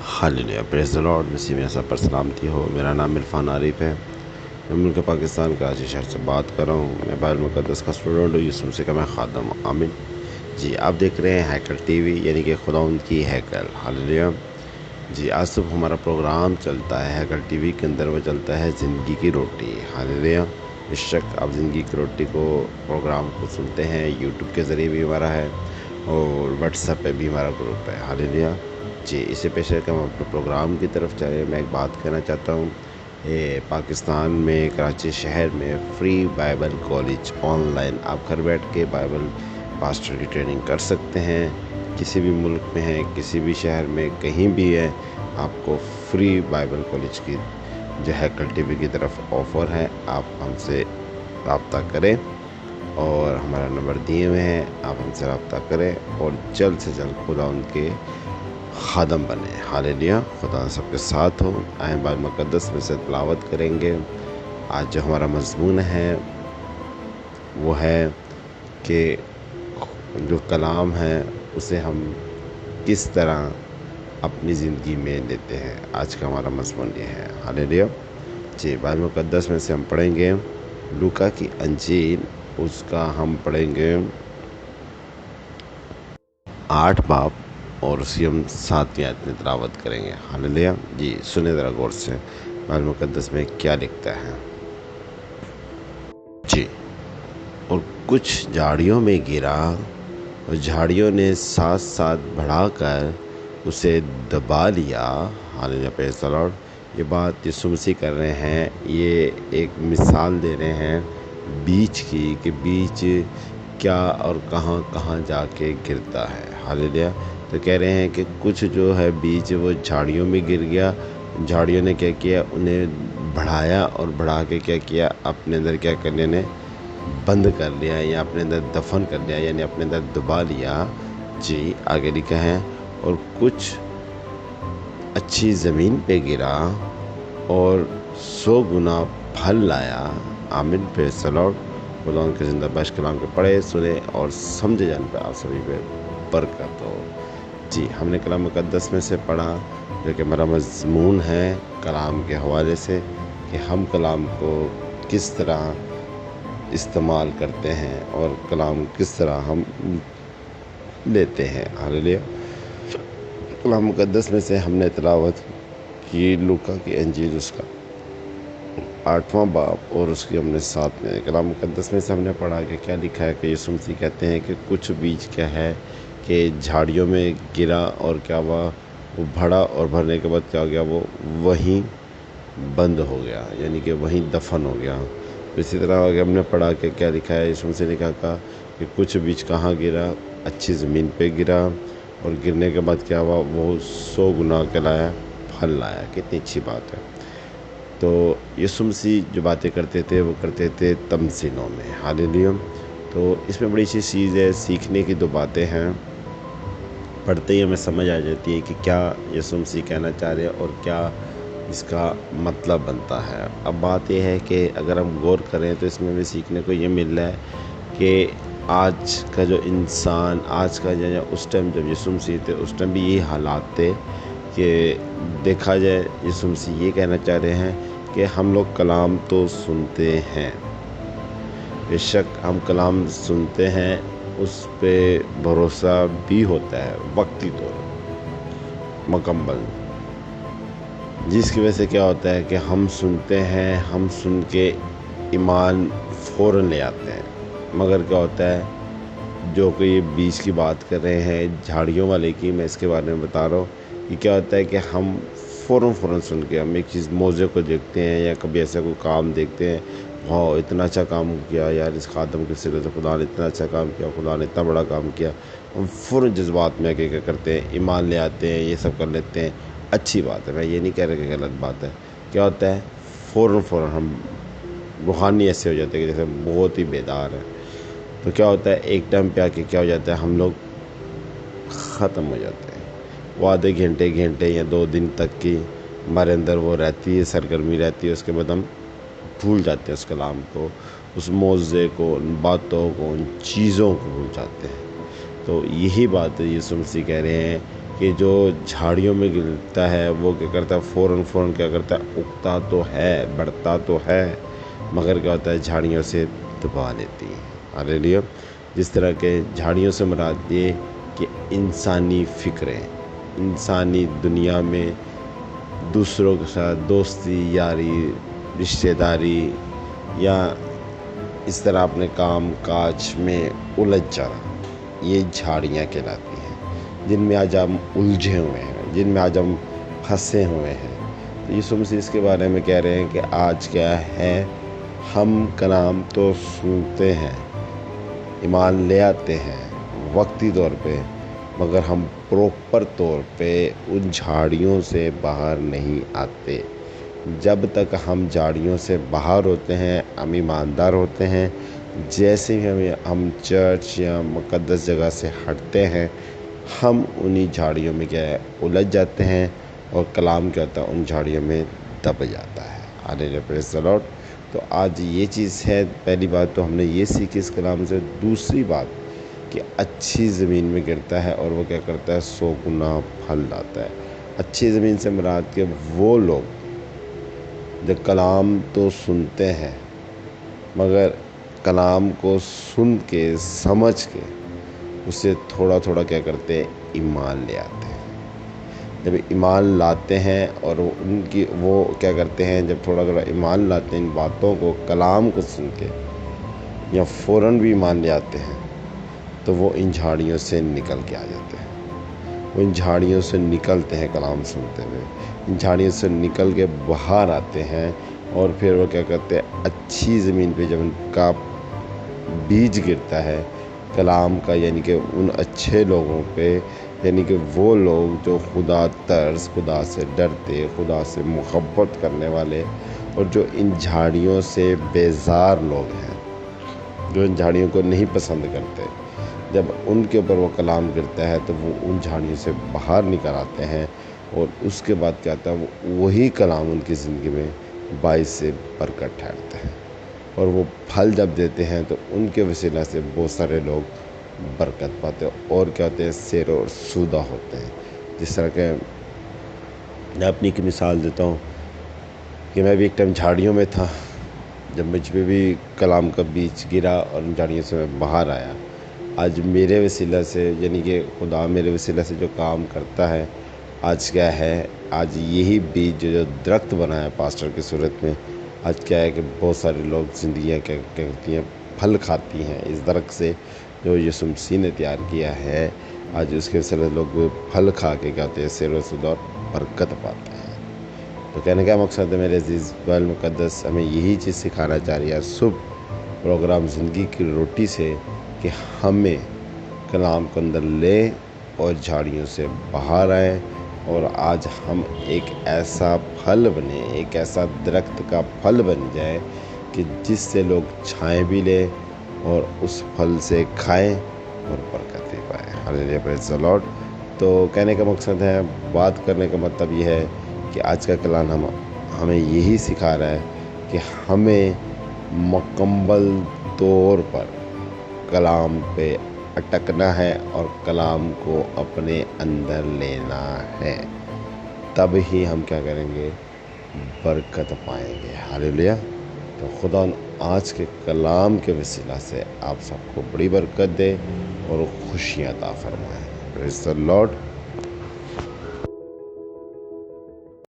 Hallelujah, praise the Lord. मसीह में सब पर सलामती हो। मेरा नाम इरफान आरिफ है। मैं मुल्क पाकिस्तान कराची शहर से बात कर रहा हूँ। मैं बाइबल मुक़द्दस का स्टूडेंट हूँ। यीशु मसीह का मैं खादम हूँ। आमीन। जी, आप देख रहे हैं हैकल टीवी, यानी कि खुदावंद की हैकल। हालेलुया। जी, आज सुबह हमारा प्रोग्राम चलता है हैकल टीवी के अंदर। वो चलता है ज़िंदगी की रोटी। हालेलुया। बेशक आप ज़िंदगी की रोटी को प्रोग्राम को सुनते हैं। यूट्यूब के ज़रिए भी हमारा है और व्हाट्सएप पे भी हमारा ग्रुप है। हालेलुया। जी, इससे पेशे कि हम अपने प्रोग्राम की तरफ चलें, मैं एक बात कहना चाहता हूँ। पाकिस्तान में कराची शहर में फ्री बाइबल कॉलेज ऑनलाइन आप घर बैठ के बाइबल पास्टर की ट्रेनिंग कर सकते हैं। किसी भी मुल्क में है, किसी भी शहर में, कहीं भी है, आपको फ्री बाइबल कॉलेज की जो है हैकल टीवी की तरफ ऑफ़र है। आप हमसे रब्ता करें और हमारा नंबर दिए हुए हैं, आप हमसे रब्ता करें और जल्द से जल्द खुदा उनके खादम बने। हालेलुया। खुदा सबके साथ हो। आए बाइबल मुक़द्दस में से तिलावत करेंगे। आज जो हमारा मज़मून है वो है कि जो कलाम है उसे हम किस तरह अपनी ज़िंदगी में लेते हैं। आज का हमारा मज़मून ये है। हालेलुया। जी, बाइबल मुक़द्दस में से हम पढ़ेंगे लूका की अंजील, उसका हम पढ़ेंगे 8 बाब और उसकी हम 7वीं आयत में तिलावत करेंगे। हालेलुया। जी, सुने ज़रा गौर से बाइबल मुक़द्दस में क्या लिखता है। जी, और कुछ झाड़ियों में गिरा और झाड़ियों ने साथ साथ बढ़ाकर उसे दबा लिया। Hallelujah, praise the Lord. ये बात यीशु मसीह कर रहे हैं। ये एक मिसाल दे रहे हैं बीज की, कि बीज क्या और कहाँ कहाँ जाके गिरता है। हालेलुया। तो कह रहे हैं कि कुछ जो है बीज वो झाड़ियों में गिर गया। झाड़ियों ने क्या किया, उन्हें बढ़ाया और बढ़ा के क्या किया, अपने अंदर क्या करने ने बंद कर लिया या अपने अंदर दफन कर लिया, यानी अपने अंदर दबा लिया। जी, आगे लिखा है और कुछ अच्छी ज़मीन पे गिरा और 100 गुना फल लाया। आमीन, प्रेज़ द लॉर्ड। खुदा उनके ज़िंदा बख्श कलाम के पढ़े, सुने और समझे जाने पर आप सभी पे बरकत हो। जी, हमने कलाम मुक़द्दस में से पढ़ा जो कि हमारा मज़मून है कलाम के हवाले से, कि हम कलाम को किस तरह इस्तेमाल करते हैं और कलाम किस तरह हम लेते हैं। हालेलुया। कलाम मुक़द्दस में से हमने तिलावत की लूका की अंजील, उसका 8वां बाब और उसकी हमने 7वें। कलाम मुक़द्दस में से हमने पढ़ा कि क्या लिखा है कि यीशु मसीह कहते हैं कि कुछ बीज क्या है कि झाड़ियों में गिरा और क्या हुआ, वो भरा और भरने के बाद क्या हो गया, वो वहीं बंद हो गया, यानी कि वहीं दफन हो गया। इसी तरह आगे हमने पढ़ा कि क्या लिखा है, यीशु मसीह ने कहा कि कुछ बीज कहाँ गिरा, अच्छी ज़मीन पे गिरा और गिरने के बाद क्या हुआ, वो 100 गुना के लाया, फल लाया। कितनी अच्छी बात है। तो यीशु मसीह जो बातें करते थे वो करते थे तमसीलों में। हालेलुया। तो इसमें बड़ी सी चीज़ है, सीखने की 2 बातें हैं। पढ़ते ही हमें समझ आ जाती है कि क्या यीशु मसीह कहना चाह रहे हैं और क्या इसका मतलब बनता है। अब बात यह है कि अगर हम गौर करें तो इसमें हमें सीखने को ये मिल रहा है कि आज का जो इंसान, आज का जो उस टाइम जब यीशु मसीह थे उस टाइम भी यही हालात थे कि देखा जाए, यीशु मसीह ये कहना चाह रहे हैं कि हम लोग कलाम तो सुनते हैं, बेशक हम कलाम सुनते हैं, उस पे भरोसा भी होता है वक्ती तौर मुकम्मल, जिसकी वजह से क्या होता है कि हम सुनते हैं, हम सुन के ईमान फ़ौरन ले आते हैं। मगर क्या होता है, जो कि ये बीज की बात कर रहे हैं, झाड़ियों वाले की, मैं इसके बारे में बता रहा हूँ कि क्या होता है कि हम फ़ौरन सुन के हम एक चीज़ मौज़े को देखते हैं या कभी ऐसा कोई काम देखते हैं, वाह इतना अच्छा काम किया यार, इस खादम के सिरे से खुदा ने इतना अच्छा काम किया, खुदा ने इतना बड़ा काम किया, हम फ़ौरन जज्बात में आके क्या करते हैं, ईमान ले आते हैं, ये सब कर लेते हैं। अच्छी बात है, मैं ये नहीं कह रहा कि गलत बात है। क्या होता है, फ़ौरन हम रूहानी ऐसे हो जाते हैं कि जैसे बहुत ही बेदार है। तो क्या होता है, एक टाइम पे आके क्या हो जाता है, हम लोग ख़त्म हो जाते हैं। वो आधे घंटे या 2 दिन तक की हमारे अंदर वो रहती है, सरगर्मी रहती है, उसके बाद हम भूल जाते हैं उस कलाम को, उस मौज़े को, उन बातों को, उन चीज़ों को भूल जाते हैं। तो यही बात यीशु मसीह कह रहे हैं کہ جو جھاڑیوں میں گرتا ہے وہ کیا کرتا ہے، فوراً کیا کرتا ہے، اگتا تو ہے، بڑھتا تو ہے، مگر کیا ہوتا ہے، جھاڑیوں سے دبا لیتی ہے۔ ہاللیلویا۔ جس طرح کے جھاڑیوں سے مراد یہ کہ انسانی فکریں، انسانی دنیا میں دوسروں کے ساتھ دوستی، یاری، رشتہ داری، یا اس طرح اپنے کام کاج میں الجھ جانا، یہ جھاڑیاں کہلاتی ہیں، جن میں آج ہم الجھے ہوئے ہیں، جن میں آج ہم پھنسے ہوئے ہیں۔ تو یسوع مسیح اس کے بارے میں کہہ رہے ہیں کہ آج کیا ہے، ہم کلام تو سنتے ہیں، ایمان لے آتے ہیں وقتی طور پہ، مگر ہم پراپر طور پہ ان جھاڑیوں سے باہر نہیں آتے۔ جب تک ہم جھاڑیوں سے باہر ہوتے ہیں، ہم ایماندار ہوتے ہیں، جیسے ہی ہم چرچ یا مقدس جگہ سے ہٹتے ہیں، ہم انہی جھاڑیوں میں کیا ہے، الجھ جاتے ہیں، اور کلام کیا ہوتا ہے، ان جھاڑیوں میں دب جاتا ہے۔ ہاللیلویا، پریز دی لارڈ۔ تو آج یہ چیز ہے، پہلی بات تو ہم نے یہ سیکھی اس کلام سے۔ دوسری بات کہ اچھی زمین میں گرتا ہے اور وہ کیا کرتا ہے، 100 گنا پھل لاتا ہے۔ اچھی زمین سے مراد کہ وہ لوگ جو کلام تو سنتے ہیں، مگر کلام کو سن کے سمجھ کے اسے تھوڑا تھوڑا کیا کرتے ہیں، ایمان لے آتے ہیں۔ جب ایمان لاتے ہیں اور وہ کیا کرتے ہیں، جب تھوڑا تھوڑا ایمان لاتے ہیں ان باتوں کو، کلام کو سن کے، یا فوراً بھی ایمان لے آتے ہیں، تو وہ ان جھاڑیوں سے نکل کے آ جاتے ہیں۔ وہ ان جھاڑیوں سے نکلتے ہیں کلام سنتے ہوئے، ان جھاڑیوں سے نکل کے باہر آتے ہیں، اور پھر وہ کیا کرتے ہیں، اچھی زمین پہ جب ان کا بیج گرتا ہے کلام کا، یعنی کہ ان اچھے لوگوں پہ، یعنی کہ وہ لوگ جو خدا ترس، خدا سے ڈرتے، خدا سے محبت کرنے والے، اور جو ان جھاڑیوں سے بیزار لوگ ہیں، جو ان جھاڑیوں کو نہیں پسند کرتے، جب ان کے اوپر وہ کلام گرتا ہے تو وہ ان جھاڑیوں سے باہر نکل آتے ہیں، اور اس کے بعد کیا ہوتا ہے، وہی کلام ان کی زندگی میں باعث سے برکت ٹھہرتا ہے، اور وہ پھل جب دیتے ہیں تو ان کے وسیلہ سے بہت سارے لوگ برکت پاتے ہیں، اور کیا ہوتے ہیں، سیر و سودہ ہوتے ہیں۔ جس طرح کہ میں اپنی ایک مثال دیتا ہوں کہ میں بھی ایک ٹائم جھاڑیوں میں تھا، جب مجھ پہ بھی کلام کا بیج گرا اور ان جھاڑیوں سے میں باہر آیا۔ آج میرے وسیلہ سے، یعنی کہ خدا میرے وسیلہ سے جو کام کرتا ہے، آج کیا ہے، آج یہی بیج جو درخت بنا ہے پاسٹر کی صورت میں، آج کیا ہے کہ بہت سارے لوگ زندگیاں کیا کرتی ہیں، پھل کھاتی ہیں اس درخت سے جو یسوع مسیح نے تیار کیا ہے۔ آج اس کے وسیلہ لوگ پھل کھا کے کیا ہوتے ہیں، سیر و سود اور برکت پاتے ہیں۔ تو کہنے کا مقصد ہے میرے عزیز، بائبل مقدس ہمیں یہی چیز سکھانا چاہ رہی ہے صبح پروگرام زندگی کی روٹی سے، کہ ہمیں کلام کو اندر لیں اور جھاڑیوں سے باہر آئیں، اور آج ہم ایک ایسا پھل بنیں، ایک ایسا درخت کا پھل بن جائے کہ جس سے لوگ چھائیں بھی لیں اور اس پھل سے کھائیں اور برکت بھی پائیں۔ ہاللیلویا، پریز دی لارڈ۔ تو کہنے کا مقصد ہے، بات کرنے کا مطلب یہ ہے کہ آج کا کلام ہمیں یہی سکھا رہا ہے کہ ہمیں مکمل طور پر کلام پہ اٹکنا ہے اور کلام کو اپنے اندر لینا ہے، تب ہی ہم کیا کریں گے، برکت پائیں گے۔ ہاللیلویا۔ تو خدا آج کے کلام کے وسیلہ سے آپ سب کو بڑی برکت دے اور خوشیاں عطا فرمائے۔ پریز دی لارڈ۔